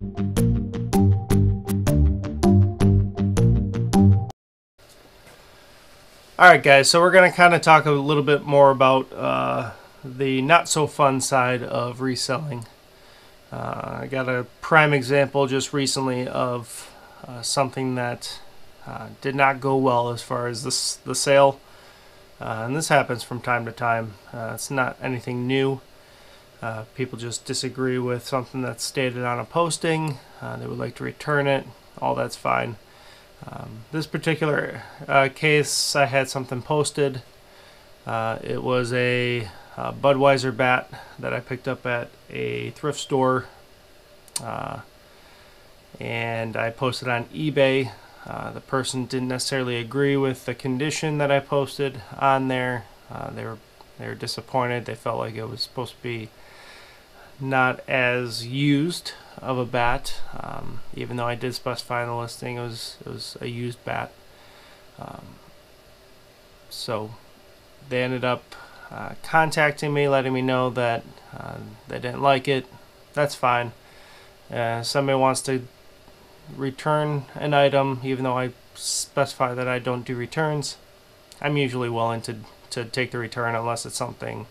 Alright guys, so we're going to kind of talk a little bit more about the not so fun side of reselling. I got a prime example just recently of something that did not go well as far as the sale. And this happens from time to time. It's not anything new. People just disagree with something that's stated on a posting. They would like to return it. All that's fine. This particular case, I had something posted. It was a Budweiser bat that I picked up at a thrift store, and I posted on eBay. The person didn't necessarily agree with the condition that I posted on there. They were disappointed. They felt like it was supposed to be not as used of a bat, even though I did specify in the listing it was a used bat. So they ended up contacting me, letting me know that they didn't like it. That's fine. Somebody wants to return an item, even though I specify that I don't do returns. I'm usually willing to take the return unless it's something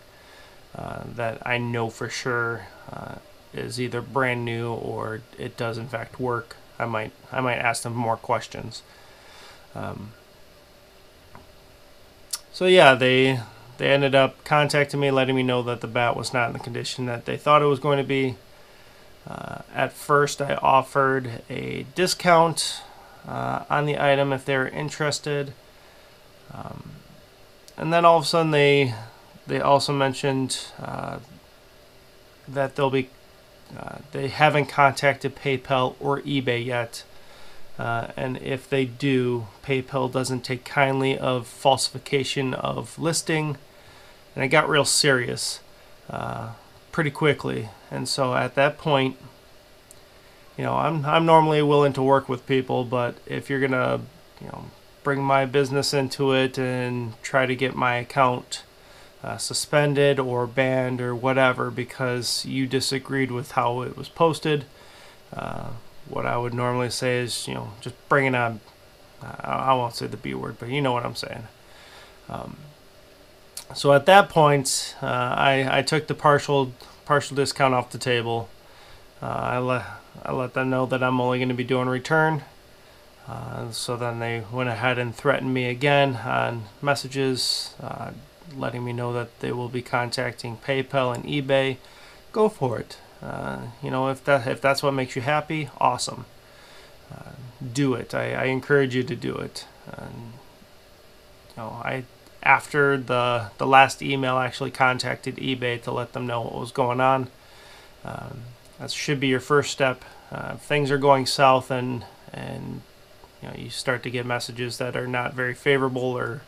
that I know for sure is either brand new or it does in fact work. I might ask them more questions. So yeah, they ended up contacting me, letting me know that the bat was not in the condition that they thought it was going to be. At first I offered a discount on the item if they were interested, and then all of a sudden they also mentioned that they haven't contacted PayPal or eBay yet, and if they do, PayPal doesn't take kindly of falsification of listing. And it got real serious pretty quickly. And so at that point, you know, I'm normally willing to work with people, but if you're gonna, you know, bring my business into it and try to get my account suspended or banned or whatever because you disagreed with how it was posted, what I would normally say is, you know, just bring it on. I won't say the B word, but you know what I'm saying. So at that point, I took the partial discount off the table. I let them know that I'm only going to be doing return. So then they went ahead and threatened me again on messages, letting me know that they will be contacting PayPal and eBay. Go for it. You know, if that's what makes you happy, awesome. Do it. I encourage you to do it. You know, after the last email, I actually contacted eBay to let them know what was going on. That should be your first step. If things are going south and you know, you start to get messages that are not very favorable or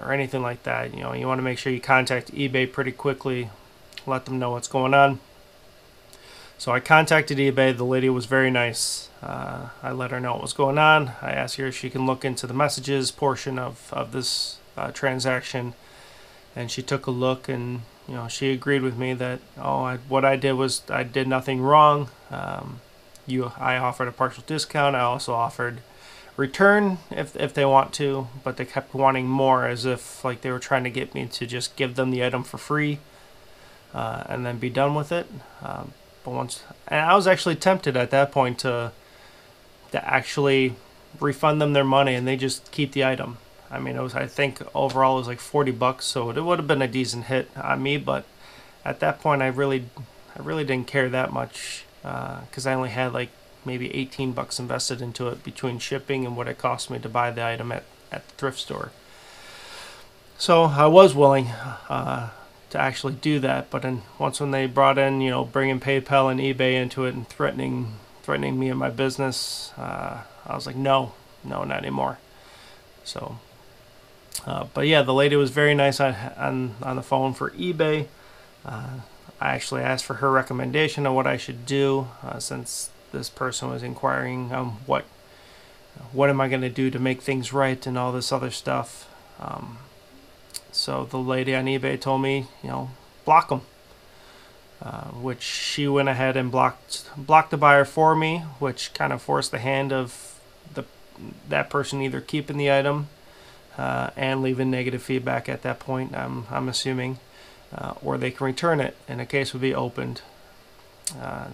anything like that, you know, you want to make sure you contact eBay pretty quickly, let them know what's going on. So I contacted eBay. The lady was very nice. I let her know what was going on. I asked her if she can look into the messages portion of this transaction, and she took a look, and you know, she agreed with me that what I did was I did nothing wrong. I offered a partial discount. I also offered return if they want to, but they kept wanting more, as if like they were trying to get me to just give them the item for free and then be done with it. And I was actually tempted at that point to actually refund them their money and they just keep the item. I mean, I think overall it was like $40, so it would have been a decent hit on me. But at that point, I really didn't care that much because I only had like maybe $18 invested into it between shipping and what it cost me to buy the item at the thrift store. So I was willing to actually do that, but then once when they brought in, you know, bringing PayPal and eBay into it and threatening me and my business, I was like, no, not anymore. So, but yeah, the lady was very nice on the phone for eBay. I actually asked for her recommendation on what I should do, since this person was inquiring what am I going to do to make things right and all this other stuff. So the lady on eBay told me, you know, block them. which she went ahead and blocked the buyer for me, which kind of forced the hand of that person either keeping the item and leaving negative feedback at that point, I'm assuming, or they can return it and a case would be opened.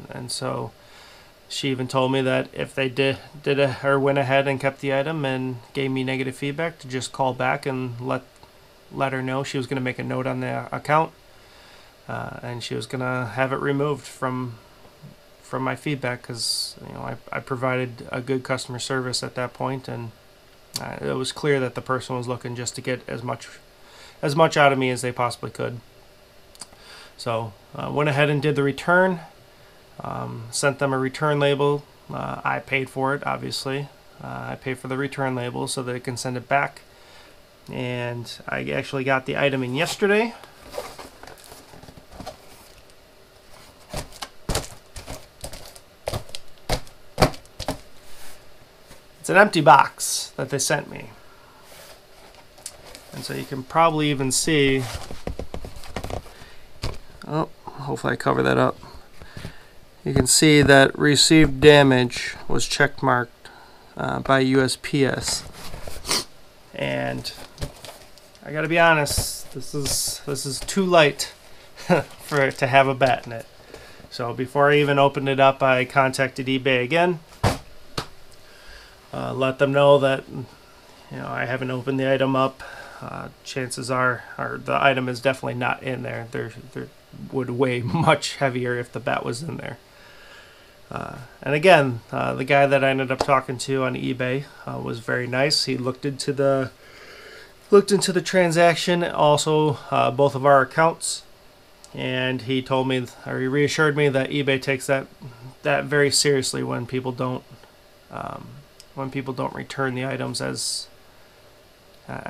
And so she even told me that if they or went ahead and kept the item and gave me negative feedback, to just call back and let her know. She was going to make a note on the account, and she was going to have it removed from my feedback, because I provided a good customer service at that point, and it was clear that the person was looking just to get as much out of me as they possibly could. So went ahead and did the return. Sent them a return label. I paid for it, obviously. I paid for the return label so that they can send it back. And I actually got the item in yesterday. It's an empty box that they sent me. And so you can probably even see, oh, hopefully I cover that up. You can see that received damage was check marked by USPS, and I gotta be honest, this is too light for it to have a bat in it. So before I even opened it up, I contacted eBay again, let them know that I haven't opened the item up. Chances are, or the item is definitely not in there. There would weigh much heavier if the bat was in there. And again, the guy that I ended up talking to on eBay was very nice. He looked into the transaction, also both of our accounts, and he told me, or he reassured me, that eBay takes that very seriously when people don't return the items as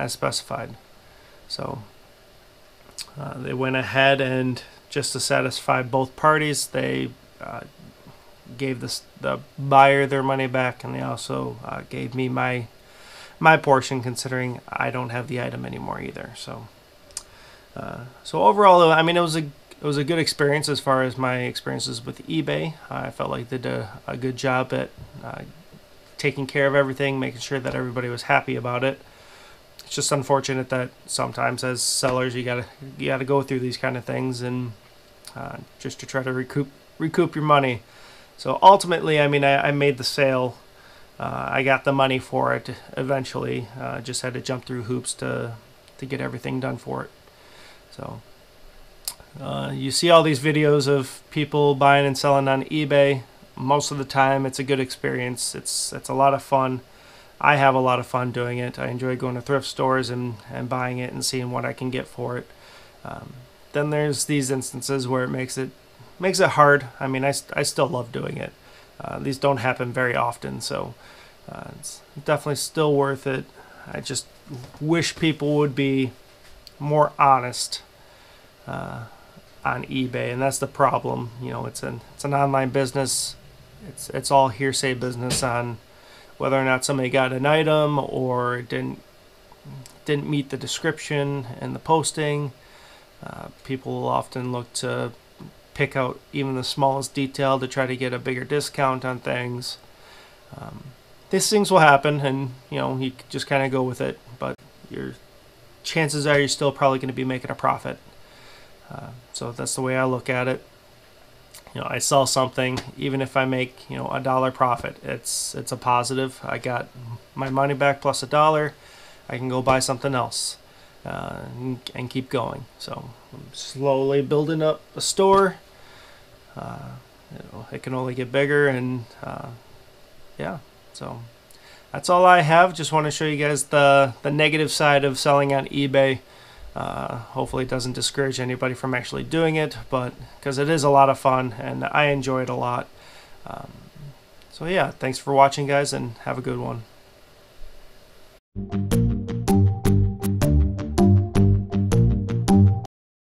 specified. So they went ahead, and just to satisfy both parties, they gave the buyer their money back, and they also gave me my portion, considering I don't have the item anymore either. So overall, I mean, it was a good experience as far as my experiences with eBay. I felt like they did a good job at taking care of everything, making sure that everybody was happy about it. It's just unfortunate that sometimes as sellers you gotta go through these kind of things, and just to try to recoup your money. So ultimately, I mean, I made the sale. I got the money for it eventually. Just had to jump through hoops to get everything done for it. So you see all these videos of people buying and selling on eBay. Most of the time, it's a good experience. It's a lot of fun. I have a lot of fun doing it. I enjoy going to thrift stores and buying it and seeing what I can get for it. Then there's these instances where it makes it hard. I mean, I still love doing it. These don't happen very often, so it's definitely still worth it. I just wish people would be more honest on eBay, and that's the problem. It's an online business. It's all hearsay business on whether or not somebody got an item or didn't meet the description and the posting. People often look to pick out even the smallest detail to try to get a bigger discount on things. These things will happen, and you just kind of go with it, but your chances are you're still probably going to be making a profit. So that's the way I look at it. I sell something, even if I make $1 profit, it's a positive. I got my money back plus $1. I can go buy something else and keep going. So I'm slowly building up a store. It can only get bigger, and yeah. So that's all I have. Just want to show you guys the negative side of selling on eBay. Hopefully it doesn't discourage anybody from actually doing it, but because it is a lot of fun and I enjoy it a lot. So yeah, thanks for watching, guys, and have a good one.